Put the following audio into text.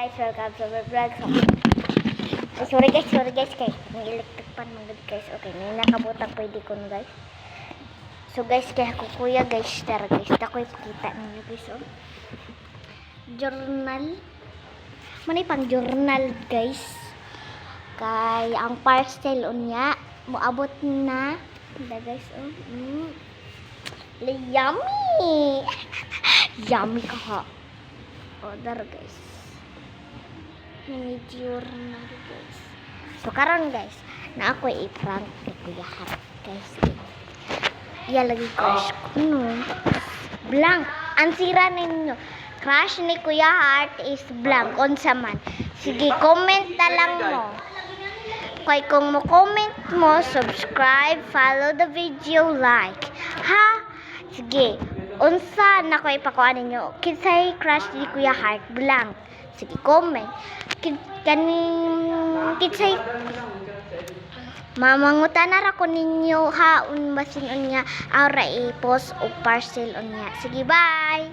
guys, welcome to my vlog. Sorry guys, kay may electric pan mga guys. Okay, may nakabutang pwede ko guys. So guys, kaya ako kuya guys, tara guys, ako kita ninyo guys oh. Journal. Manay pang journal guys. Kay ang parcel unya moabot na. Da guys oh. Yummy. Yummy ka ha. Order guys. Mini journal guys. So karon guys, na ako i-prank ni Kuya Heart guys. Iya lagi crush ko no. Blank. Ang sira ninyo. Crush ni Kuya Heart is blank. Unsa man. Sige, comment na lang mo. Kaya kung mo comment mo, subscribe, follow the video, like. Ha? Sige. Unsa na ko ipakuan ninyo? Kinsay crush ni Kuya Heart blank. Sige, comment. Kinsay mamangutan na ra ko ninyo ha basin unya aura i-post o parcel unya. Sige, bye.